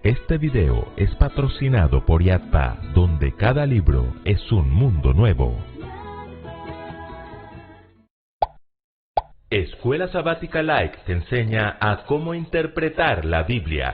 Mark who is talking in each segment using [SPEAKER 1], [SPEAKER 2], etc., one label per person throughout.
[SPEAKER 1] Este video es patrocinado por Yadpa, donde cada libro es un mundo nuevo. Escuela Sabática Like te enseña a cómo interpretar la Biblia.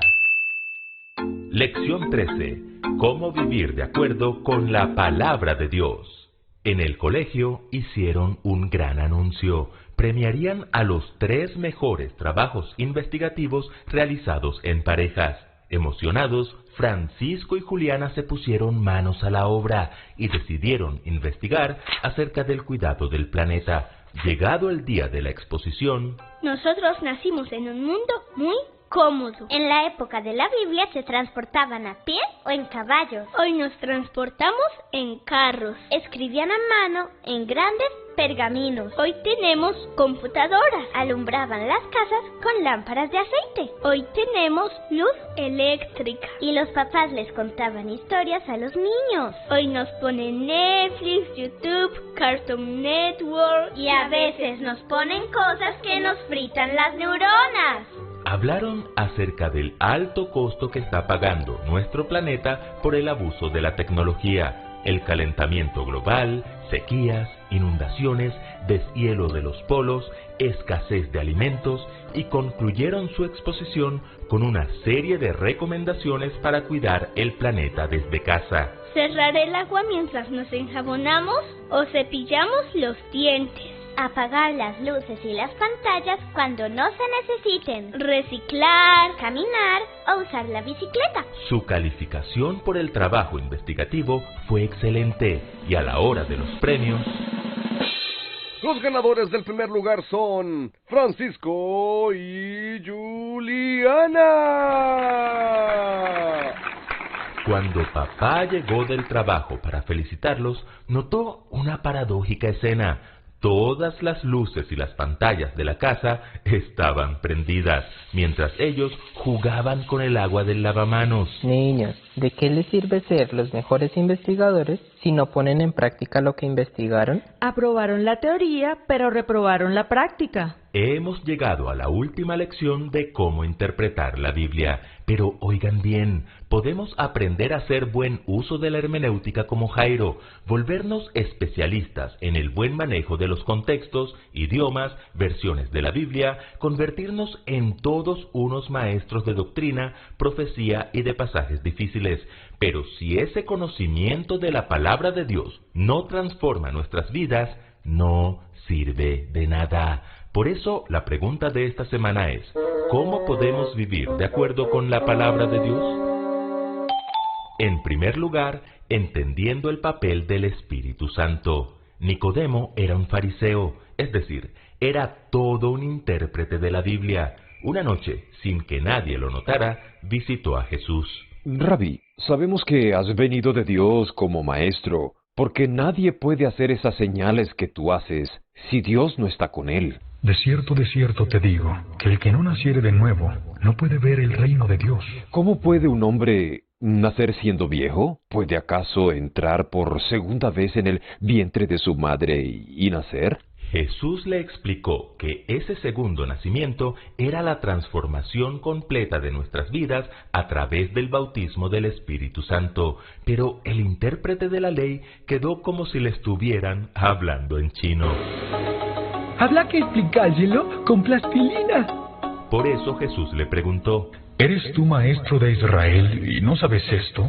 [SPEAKER 1] Lección 13. Cómo vivir de acuerdo con la palabra de Dios. En el colegio hicieron un gran anuncio. Premiarían a los 3 mejores trabajos investigativos realizados en parejas. Emocionados, Francisco y Juliana se pusieron manos a la obra y decidieron investigar acerca del cuidado del planeta. Llegado el día de la exposición,
[SPEAKER 2] nosotros nacimos en un mundo muy cómodo.
[SPEAKER 3] En la época de la Biblia se transportaban a pie o en caballos.
[SPEAKER 2] Hoy nos transportamos en carros.
[SPEAKER 3] Escribían a mano en grandes pergaminos.
[SPEAKER 2] Hoy tenemos computadoras.
[SPEAKER 3] Alumbraban las casas con lámparas de aceite.
[SPEAKER 2] Hoy tenemos luz eléctrica.
[SPEAKER 3] Y los papás les contaban historias a los niños.
[SPEAKER 2] Hoy nos ponen Netflix, YouTube, Cartoon Network.
[SPEAKER 3] Y a veces nos ponen cosas que nos fritan las neuronas.
[SPEAKER 1] Hablaron acerca del alto costo que está pagando nuestro planeta por el abuso de la tecnología, el calentamiento global, sequías, inundaciones, deshielo de los polos, escasez de alimentos, y concluyeron su exposición con una serie de recomendaciones para cuidar el planeta desde casa.
[SPEAKER 2] Cerrar el agua mientras nos enjabonamos o cepillamos los dientes.
[SPEAKER 3] Apagar las luces y las pantallas cuando no se necesiten.
[SPEAKER 2] Reciclar,
[SPEAKER 3] caminar o usar la bicicleta.
[SPEAKER 1] Su calificación por el trabajo investigativo fue excelente y a la hora de los premios,
[SPEAKER 4] los ganadores del primer lugar son Francisco y Juliana.
[SPEAKER 1] Cuando papá llegó del trabajo para felicitarlos, notó una paradójica escena. Todas las luces y las pantallas de la casa estaban prendidas, mientras ellos jugaban con el agua del lavamanos.
[SPEAKER 5] Niños, ¿de qué les sirve ser los mejores investigadores si no ponen en práctica lo que investigaron?
[SPEAKER 6] Aprobaron la teoría, pero reprobaron la práctica.
[SPEAKER 1] Hemos llegado a la última lección de cómo interpretar la Biblia. Pero oigan bien, podemos aprender a hacer buen uso de la hermenéutica como Jairo, volvernos especialistas en el buen manejo de los contextos, idiomas, versiones de la Biblia, convertirnos en todos unos maestros de doctrina, profecía y de pasajes difíciles. Pero si ese conocimiento de la palabra de Dios no transforma nuestras vidas, no sirve de nada. Por eso, la pregunta de esta semana es, ¿cómo podemos vivir de acuerdo con la palabra de Dios? En primer lugar, entendiendo el papel del Espíritu Santo. Nicodemo era un fariseo, es decir, era todo un intérprete de la Biblia. Una noche, sin que nadie lo notara, visitó a Jesús.
[SPEAKER 7] Rabí, sabemos que has venido de Dios como maestro, porque nadie puede hacer esas señales que tú haces si Dios no está con él.
[SPEAKER 8] De cierto te digo, que el que no naciere de nuevo no puede ver el reino de Dios.
[SPEAKER 7] ¿Cómo puede un hombre nacer siendo viejo? ¿Puede acaso entrar por segunda vez en el vientre de su madre y nacer?
[SPEAKER 1] Jesús le explicó que ese segundo nacimiento era la transformación completa de nuestras vidas a través del bautismo del Espíritu Santo, pero el intérprete de la ley quedó como si le estuvieran hablando en chino.
[SPEAKER 8] Habla que explicárselo con plastilina.
[SPEAKER 1] Por eso Jesús le preguntó,
[SPEAKER 8] ¿eres tú maestro de Israel y no sabes esto?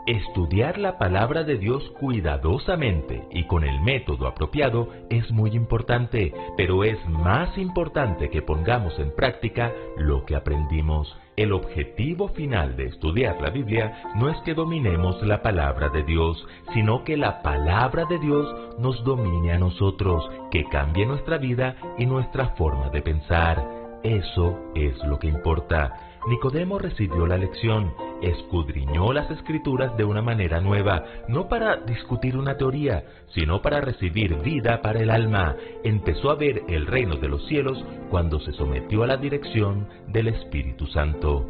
[SPEAKER 1] Estudiar la palabra de Dios cuidadosamente y con el método apropiado es muy importante, pero es más importante que pongamos en práctica lo que aprendimos. El objetivo final de estudiar la Biblia no es que dominemos la palabra de Dios, sino que la palabra de Dios nos domine a nosotros, que cambie nuestra vida y nuestra forma de pensar. Eso es lo que importa. Nicodemo recibió la lección, escudriñó las Escrituras de una manera nueva, no para discutir una teoría, sino para recibir vida para el alma. Empezó a ver el reino de los cielos cuando se sometió a la dirección del Espíritu Santo.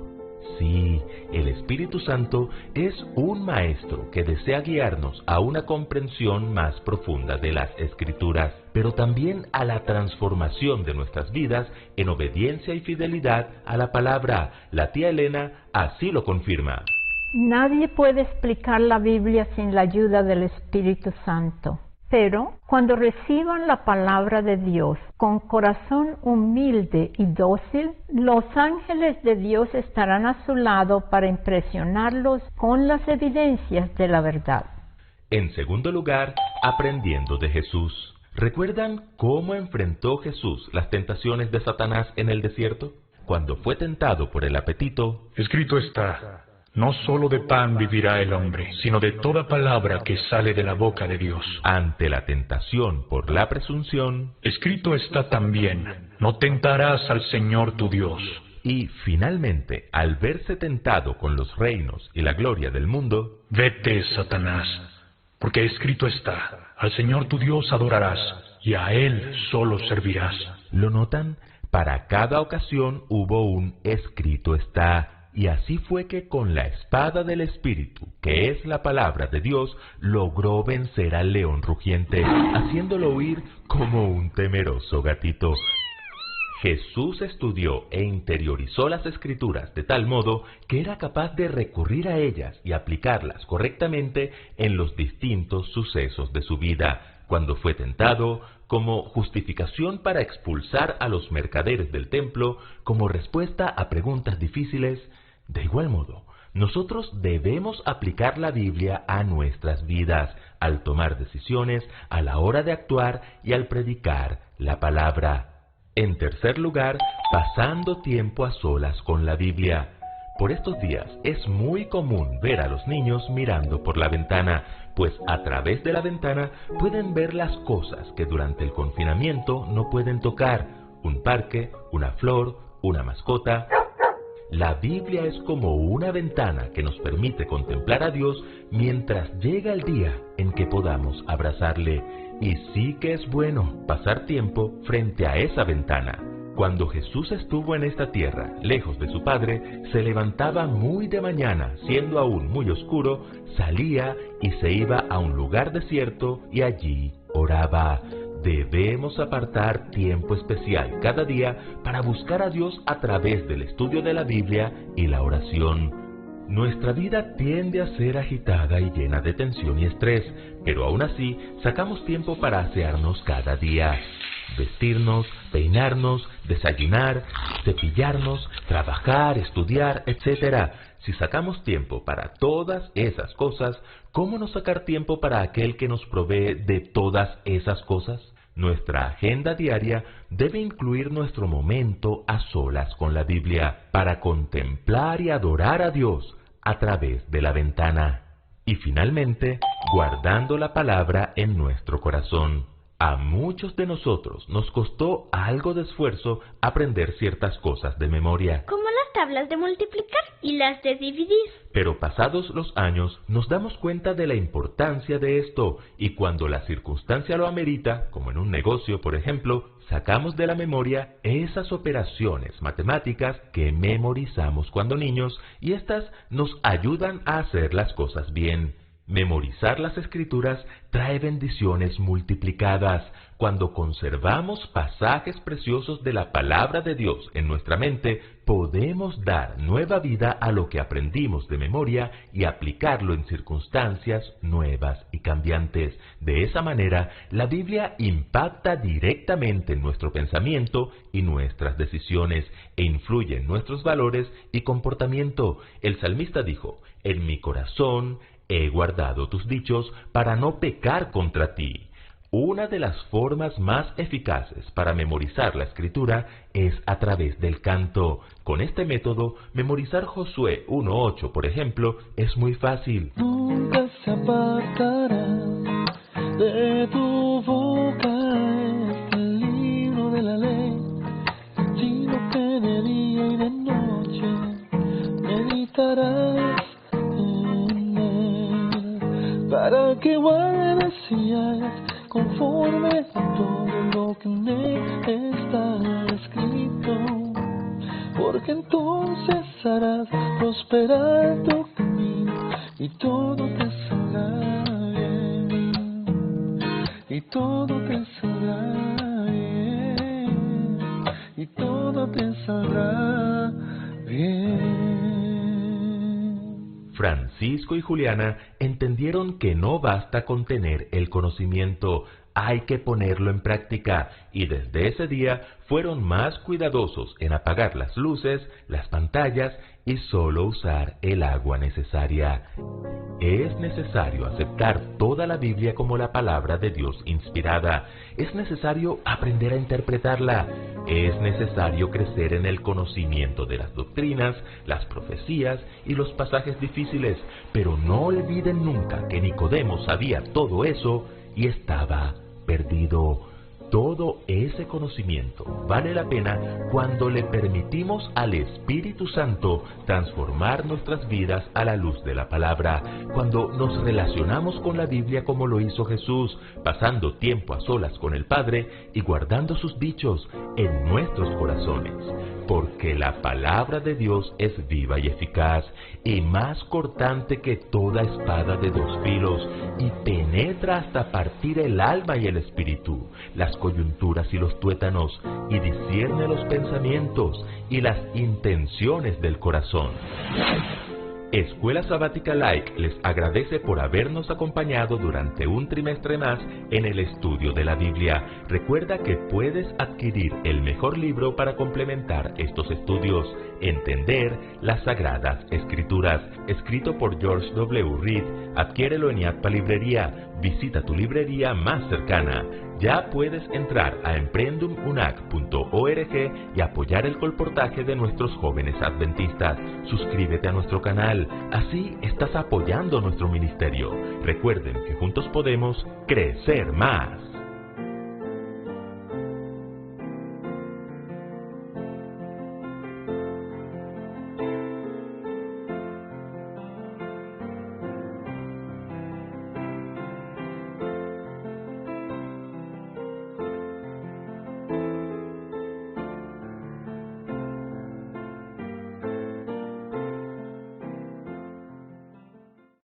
[SPEAKER 1] Sí, El Espíritu Santo es un maestro que desea guiarnos a una comprensión más profunda de las Escrituras, pero también a la transformación de nuestras vidas en obediencia y fidelidad a la palabra. La tía Elena así lo confirma.
[SPEAKER 9] Nadie puede explicar la Biblia sin la ayuda del Espíritu Santo. Pero cuando reciban la palabra de Dios con corazón humilde y dócil, los ángeles de Dios estarán a su lado para impresionarlos con las evidencias de la verdad.
[SPEAKER 1] En segundo lugar, aprendiendo de Jesús. ¿Recuerdan cómo enfrentó Jesús las tentaciones de Satanás en el desierto? Cuando fue tentado por el apetito,
[SPEAKER 8] escrito está: no solo de pan vivirá el hombre, sino de toda palabra que sale de la boca de Dios.
[SPEAKER 1] Ante la tentación por la presunción,
[SPEAKER 8] escrito está también: no tentarás al Señor tu Dios.
[SPEAKER 1] Y finalmente, al verse tentado con los reinos y la gloria del mundo,
[SPEAKER 8] vete, Satanás, porque escrito está: al Señor tu Dios adorarás, y a Él solo servirás.
[SPEAKER 1] ¿Lo notan? Para cada ocasión hubo un escrito está. Y así fue que con la espada del Espíritu, que es la palabra de Dios, logró vencer al león rugiente, haciéndolo huir como un temeroso gatito. Jesús estudió e interiorizó las Escrituras de tal modo que era capaz de recurrir a ellas y aplicarlas correctamente en los distintos sucesos de su vida. Cuando fue tentado, como justificación para expulsar a los mercaderes del templo, como respuesta a preguntas difíciles. De igual modo, nosotros debemos aplicar la Biblia a nuestras vidas, al tomar decisiones, a la hora de actuar y al predicar la palabra. En tercer lugar, pasando tiempo a solas con la Biblia. Por estos días es muy común ver a los niños mirando por la ventana, pues a través de la ventana pueden ver las cosas que durante el confinamiento no pueden tocar: un parque, una flor, una mascota. La Biblia es como una ventana que nos permite contemplar a Dios mientras llega el día en que podamos abrazarle. Y sí que es bueno pasar tiempo frente a esa ventana. Cuando Jesús estuvo en esta tierra, lejos de su Padre, se levantaba muy de mañana, siendo aún muy oscuro, salía y se iba a un lugar desierto y allí oraba. Debemos apartar tiempo especial cada día para buscar a Dios a través del estudio de la Biblia y la oración. Nuestra vida tiende a ser agitada y llena de tensión y estrés, pero aún así sacamos tiempo para asearnos cada día. Vestirnos, peinarnos, desayunar, cepillarnos, trabajar, estudiar, etc. Si sacamos tiempo para todas esas cosas, ¿cómo no sacar tiempo para aquel que nos provee de todas esas cosas? Nuestra agenda diaria debe incluir nuestro momento a solas con la Biblia para contemplar y adorar a Dios a través de la ventana. Y finalmente, guardando la palabra en nuestro corazón. A muchos de nosotros nos costó algo de esfuerzo aprender ciertas cosas de memoria,
[SPEAKER 2] como las tablas de multiplicar y las de dividir.
[SPEAKER 1] Pero pasados los años nos damos cuenta de la importancia de esto, y cuando la circunstancia lo amerita, como en un negocio por ejemplo, sacamos de la memoria esas operaciones matemáticas que memorizamos cuando niños, y estas nos ayudan a hacer las cosas bien. Memorizar las Escrituras trae bendiciones multiplicadas. Cuando conservamos pasajes preciosos de la palabra de Dios en nuestra mente, podemos dar nueva vida a lo que aprendimos de memoria y aplicarlo en circunstancias nuevas y cambiantes. De esa manera, la Biblia impacta directamente en nuestro pensamiento y nuestras decisiones e influye en nuestros valores y comportamiento. El salmista dijo: «En mi corazón he guardado tus dichos para no pecar contra ti». Una de las formas más eficaces para memorizar la Escritura es a través del canto. Con este método, memorizar Josué 1:8, por ejemplo, es muy fácil.
[SPEAKER 10] Nunca se apartará de tu boca este libro de la ley, sino que de día y de noche meditarás en él, para que guardes y hagas conforme a todo lo que en él está escrito, porque entonces harás prosperar tu camino y todo te saldrá bien, y todo te saldrá bien, y todo te saldrá bien.
[SPEAKER 1] Francisco y Juliana entendieron que no basta con tener el conocimiento, hay que ponerlo en práctica, y desde ese día fueron más cuidadosos en apagar las luces, las pantallas y solo usar el agua necesaria. Es necesario aceptar toda la Biblia como la palabra de Dios inspirada. Es necesario aprender a interpretarla. Es necesario crecer en el conocimiento de las doctrinas, las profecías y los pasajes difíciles. Pero no olviden nunca que Nicodemo sabía todo eso y estaba perdido. Todo ese conocimiento vale la pena cuando le permitimos al Espíritu Santo transformar nuestras vidas a la luz de la palabra, cuando nos relacionamos con la Biblia como lo hizo Jesús, pasando tiempo a solas con el Padre y guardando sus dichos en nuestros corazones. Porque la palabra de Dios es viva y eficaz, y más cortante que toda espada de dos filos, y penetra hasta partir el alma y el espíritu, las coyunturas y los tuétanos, y discierne los pensamientos y las intenciones del corazón. Escuela Sabática Like les agradece por habernos acompañado durante un trimestre más en el estudio de la Biblia. Recuerda que puedes adquirir el mejor libro para complementar estos estudios, Entender las Sagradas Escrituras, escrito por George W. Reed. Adquiérelo en IATPA Librería. Visita tu librería más cercana. Ya puedes entrar a emprendumunag.org y apoyar el colportaje de nuestros jóvenes adventistas. Suscríbete a nuestro canal, así estás apoyando nuestro ministerio. Recuerden que juntos podemos crecer más.